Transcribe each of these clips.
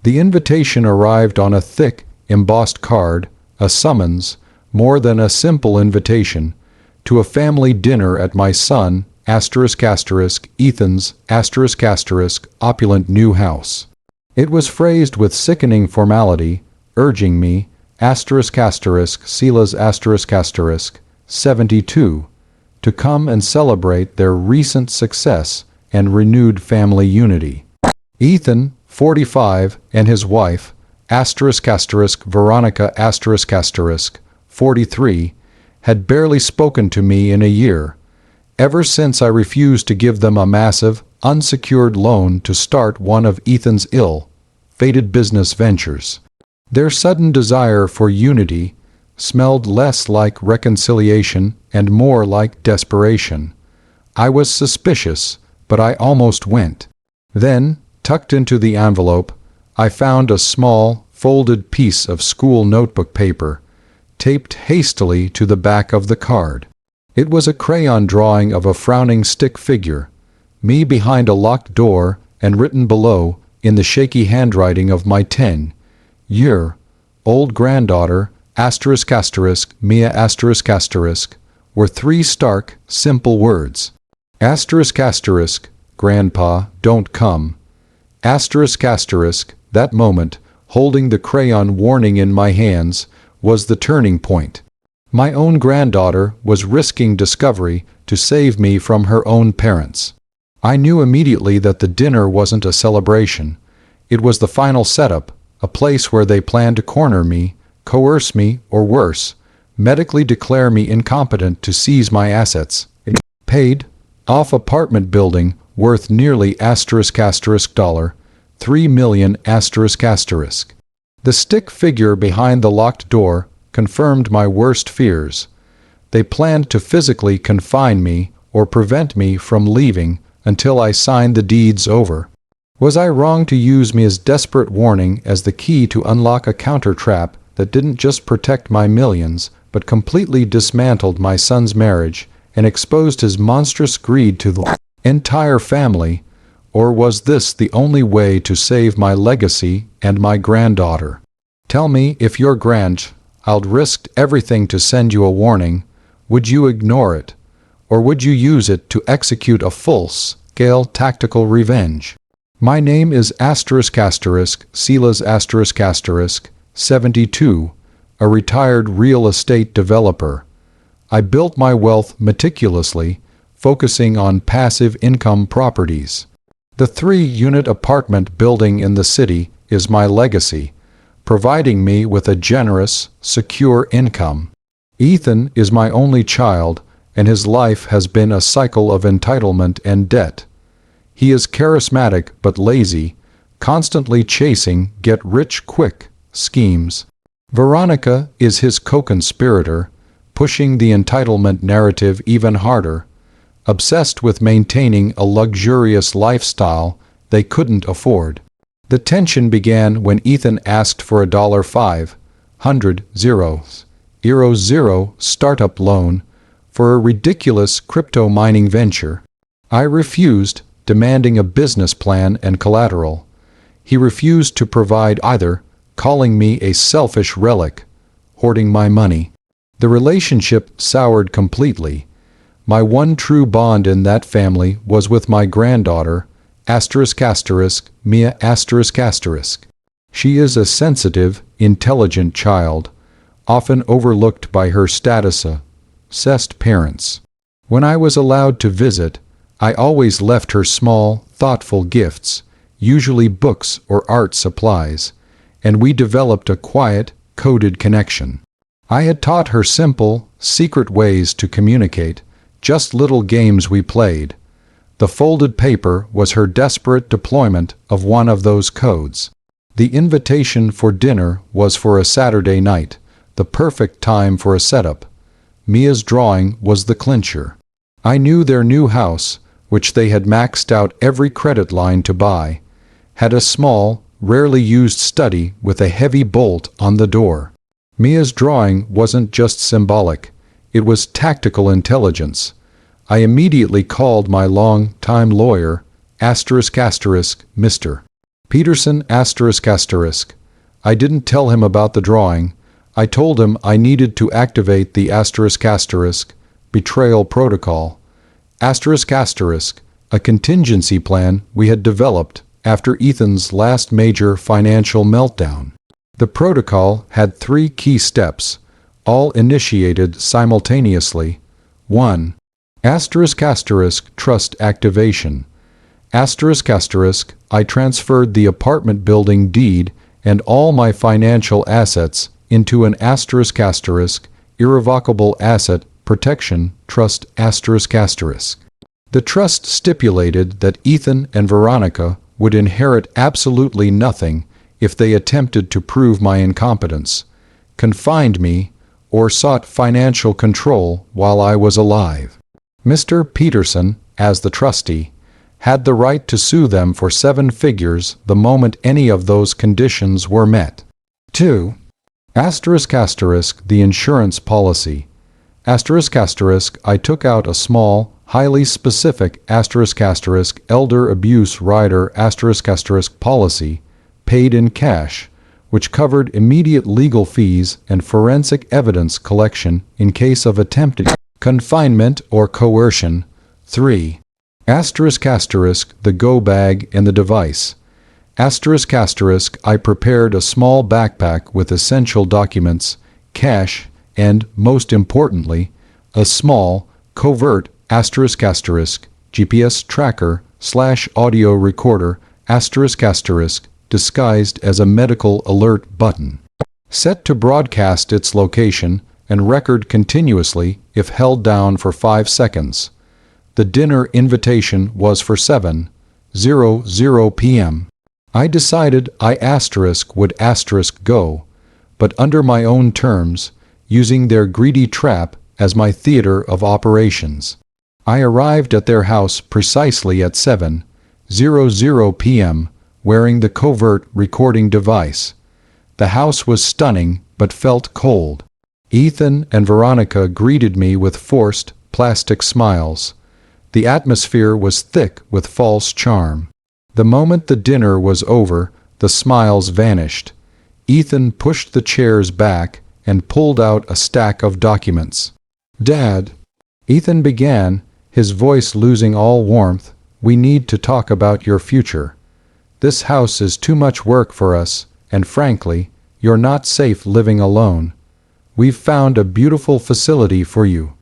The invitation arrived on a thick, embossed card, a summons, more than a simple invitation, to a family dinner at my son, Ethan's, opulent new house. It was phrased with sickening formality, urging me, Sila's 72, to come and celebrate their recent success and renewed family unity. Ethan, 45, and his wife, Veronica 43, had barely spoken to me in a year, ever since I refused to give them a massive, unsecured loan to start one of Ethan's ill-fated business ventures. Their sudden desire for unity smelled less like reconciliation and more like desperation. I was suspicious, but I almost went. Then, tucked into the envelope, I found a small, folded piece of school notebook paper, taped hastily to the back of the card. It was a crayon drawing of a frowning stick figure, me behind a locked door, and written below, in the shaky handwriting of my 10-year-old granddaughter, Mia were three stark, simple words. Grandpa, don't come. That moment, holding the crayon warning in my hands, was the turning point. My own granddaughter was risking discovery to save me from her own parents. I knew immediately that the dinner wasn't a celebration. It was the final setup, a place where they planned to corner me, coerce me, or worse, medically declare me incompetent to seize my assets. Paid off apartment building worth nearly $3 million. The stick figure behind the locked door confirmed my worst fears. They planned to physically confine me or prevent me from leaving until I signed the deeds over. Was I wrong to use Mia's desperate warning as the key to unlock a counter-trap that didn't just protect my millions, but completely dismantled my son's marriage and exposed his monstrous greed to the entire family? Or was this the only way to save my legacy and my granddaughter? Tell me, if you're I'd risked everything to send you a warning. Would you ignore it? Or would you use it to execute a full-scale tactical revenge? My name is Sila's 72, a retired real estate developer. I built my wealth meticulously, focusing on passive income properties. The 3-unit apartment building in the city is my legacy, providing me with a generous, secure income. Ethan is my only child, and his life has been a cycle of entitlement and debt. He is charismatic but lazy, constantly chasing get-rich-quick schemes. Veronica is his co-conspirator, pushing the entitlement narrative even harder, obsessed with maintaining a luxurious lifestyle they couldn't afford. The tension began when Ethan asked for a $500,000 startup loan for a ridiculous crypto mining venture. I refused, demanding a business plan and collateral. He refused to provide either, calling me a selfish relic, hoarding my money. The relationship soured completely. My one true bond in that family was with my granddaughter, Mia. She is a sensitive, intelligent child, often overlooked by her status-obsessed parents. When I was allowed to visit, I always left her small, thoughtful gifts, usually books or art supplies, and we developed a quiet, coded connection. I had taught her simple, secret ways to communicate, just little games we played. The folded paper was her desperate deployment of one of those codes. The invitation for dinner was for a Saturday night, the perfect time for a setup. Mia's drawing was the clincher. I knew their new house, which they had maxed out every credit line to buy, had a small, rarely used study with a heavy bolt on the door. Mia's drawing wasn't just symbolic, it was tactical intelligence. I immediately called my long-time lawyer, Mr. Peterson ***. I didn't tell him about the drawing. I told him I needed to activate the *** betrayal protocol. ***, a contingency plan we had developed after Ethan's last major financial meltdown. The protocol had 3 key steps, all initiated simultaneously. 1. *** trust activation. ***, I transferred the apartment building deed and all my financial assets into an ** irrevocable asset protection trust ***. The trust stipulated that Ethan and Veronica would inherit absolutely nothing if they attempted to prove my incompetence, confined me, or sought financial control while I was alive. Mr. Peterson, as the trustee, had the right to sue them for 7 figures the moment any of those conditions were met. 2. ***, the insurance policy. ***, I took out a small, highly specific ** elder abuse rider ** policy, paid in cash, which covered immediate legal fees and forensic evidence collection in case of attempted confinement or coercion. 3. ***, the go bag and the device. ***, I prepared a small backpack with essential documents, cash, and, most importantly, a small, covert ** GPS tracker / audio recorder ** disguised as a medical alert button, set to broadcast its location and record continuously if held down for 5 seconds. The dinner invitation was for 7:00 p.m. I decided I * would * go, but under my own terms, using their greedy trap as my theater of operations. I arrived at their house precisely at 7:00 p.m., wearing the covert recording device. The house was stunning, but felt cold. Ethan and Veronica greeted me with forced, plastic smiles. The atmosphere was thick with false charm. The moment the dinner was over, the smiles vanished. Ethan pushed the chairs back and pulled out a stack of documents. "Dad," Ethan began, his voice losing all warmth, "we need to talk about your future. This house is too much work for us, and frankly, you're not safe living alone. We've found a beautiful facility for you."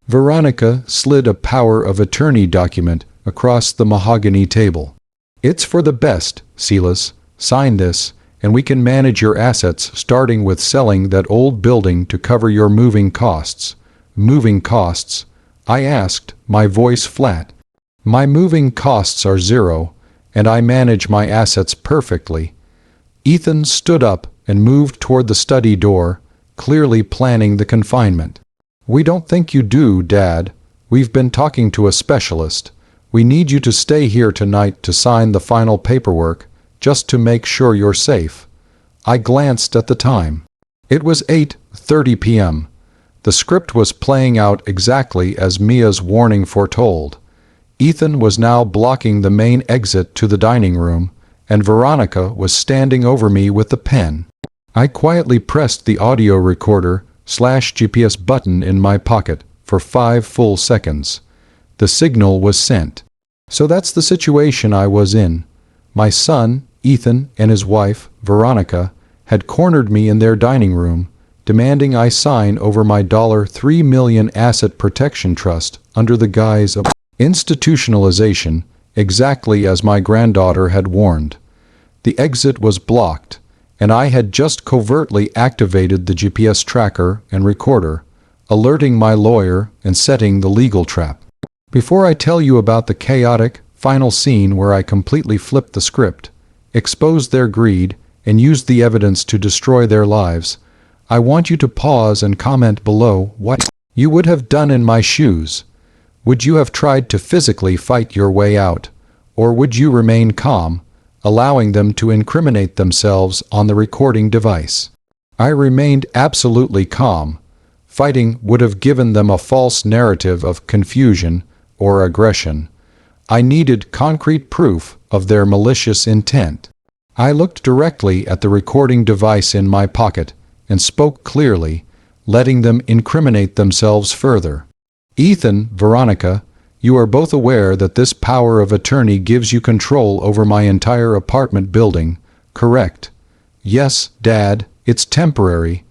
Veronica slid a power of attorney document across the mahogany table. "It's for the best, Silas. Sign this, and we can manage your assets starting with selling that old building to cover your moving costs." "Moving costs?" I asked, my voice flat. "My moving costs are 0, and I manage my assets perfectly." Ethan stood up and moved toward the study door, clearly planning the confinement. "We don't think you do, Dad. We've been talking to a specialist. We need you to stay here tonight to sign the final paperwork, just to make sure you're safe." I glanced at the time. It was 8:30 p.m. The script was playing out exactly as Mia's warning foretold. Ethan was now blocking the main exit to the dining room, and Veronica was standing over me with the pen. I quietly pressed the audio recorder / GPS button in my pocket for 5 full seconds. The signal was sent. So that's the situation I was in. My son, Ethan, and his wife, Veronica, had cornered me in their dining room, demanding I sign over my $3 million asset protection trust under the guise of institutionalization, exactly as my granddaughter had warned. The exit was blocked, and I had just covertly activated the GPS tracker and recorder, alerting my lawyer and setting the legal trap. Before I tell you about the chaotic, final scene where I completely flipped the script, exposed their greed, and used the evidence to destroy their lives, I want you to pause and comment below what you would have done in my shoes. Would you have tried to physically fight your way out, or would you remain calm, allowing them to incriminate themselves on the recording device? I remained absolutely calm. Fighting would have given them a false narrative of confusion or aggression. I needed concrete proof of their malicious intent. I looked directly at the recording device in my pocket and spoke clearly, letting them incriminate themselves further. Ethan, Veronica, you are both aware that this power of attorney gives you control over my entire apartment building, correct? Yes, Dad, it's temporary.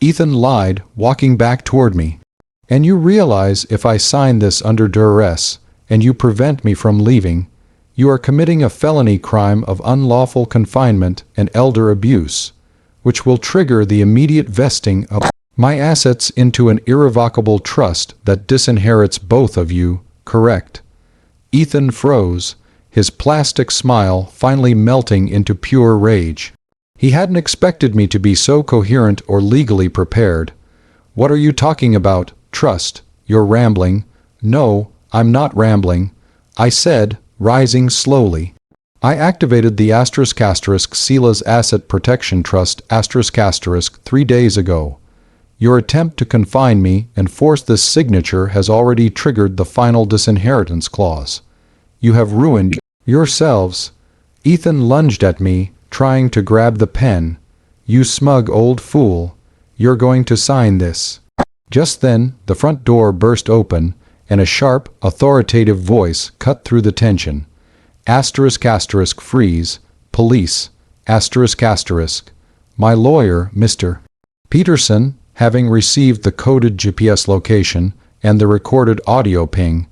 Ethan lied, walking back toward me. And you realize if I sign this under duress, and you prevent me from leaving, you are committing a felony crime of unlawful confinement and elder abuse, which will trigger the immediate vesting of my assets into an irrevocable trust that disinherits both of you, correct? Ethan froze, his plastic smile finally melting into pure rage. He hadn't expected me to be so coherent or legally prepared. What are you talking about? Trust. You're rambling. No, I'm not rambling. I said, rising slowly. I activated the ** Sila's Asset Protection Trust * 3 days ago. Your attempt to confine me and force this signature has already triggered the final disinheritance clause. You have ruined yourselves. Ethan lunged at me, trying to grab the pen. You smug old fool. You're going to sign this. Just then, the front door burst open, and a sharp, authoritative voice cut through the tension. ** freeze. Police. ** My lawyer, Mr. Peterson, having received the coded GPS location and the recorded audio ping,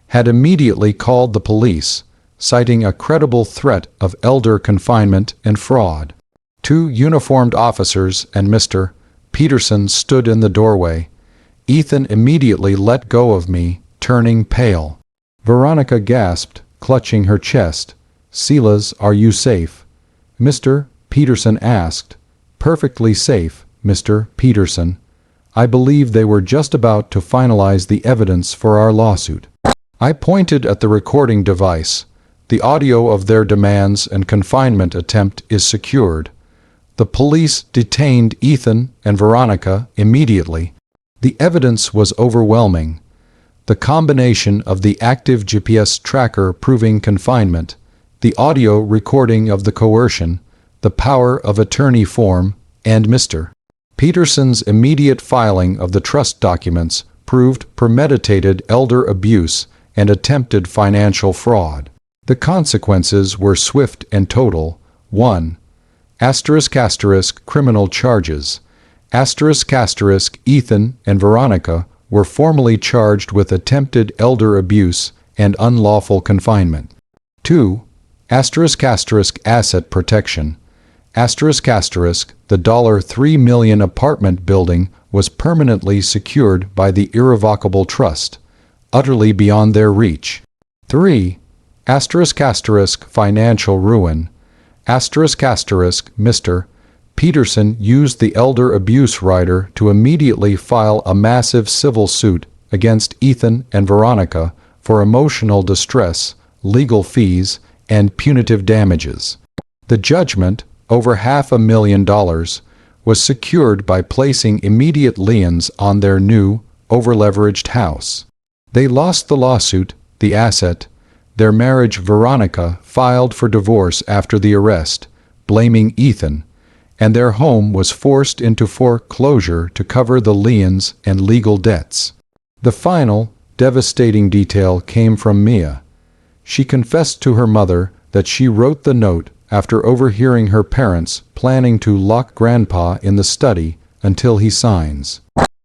had immediately called the police, citing a credible threat of elder confinement and fraud. 2 uniformed officers and Mr. Peterson stood in the doorway. Ethan immediately let go of me, turning pale. Veronica gasped, clutching her chest. Silas, are you safe? Mr. Peterson asked. Perfectly safe, Mr. Peterson. I believe they were just about to finalize the evidence for our lawsuit. I pointed at the recording device. The audio of their demands and confinement attempt is secured. The police detained Ethan and Veronica immediately. The evidence was overwhelming. The combination of the active GPS tracker proving confinement, the audio recording of the coercion, the power of attorney form, and Mr. Peterson's immediate filing of the trust documents proved premeditated elder abuse and attempted financial fraud. The consequences were swift and total. 1. ** criminal charges. ** Ethan and Veronica were formally charged with attempted elder abuse and unlawful confinement. 2. ** asset protection. ** The $3 million apartment building was permanently secured by the irrevocable trust, utterly beyond their reach. 3. ** financial ruin. ** Mr. Peterson used the elder abuse rider to immediately file a massive civil suit against Ethan and Veronica for emotional distress, legal fees, and punitive damages. The judgment, over $500,000, was secured by placing immediate liens on their new, over-leveraged house. They lost the lawsuit, the asset. Their marriage, Veronica filed for divorce after the arrest, blaming Ethan, and their home was forced into foreclosure to cover the liens and legal debts. The final, devastating detail came from Mia. She confessed to her mother that she wrote the note after overhearing her parents planning to lock Grandpa in the study until he signs.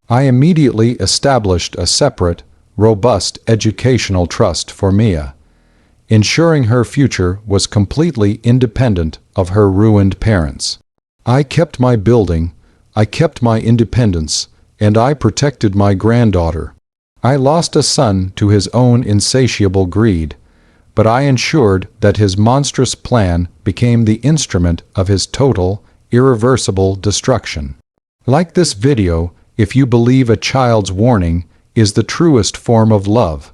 I immediately established a separate, robust educational trust for Mia, ensuring her future was completely independent of her ruined parents. I kept my building, I kept my independence, and I protected my granddaughter. I lost a son to his own insatiable greed, but I ensured that his monstrous plan became the instrument of his total, irreversible destruction. Like this video, if you believe a child's warning is the truest form of love.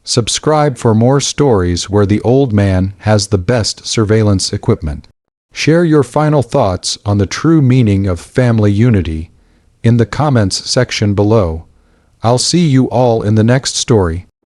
Subscribe for more stories where the old man has the best surveillance equipment. Share your final thoughts on the true meaning of family unity in the comments section below. I'll see you all in the next story.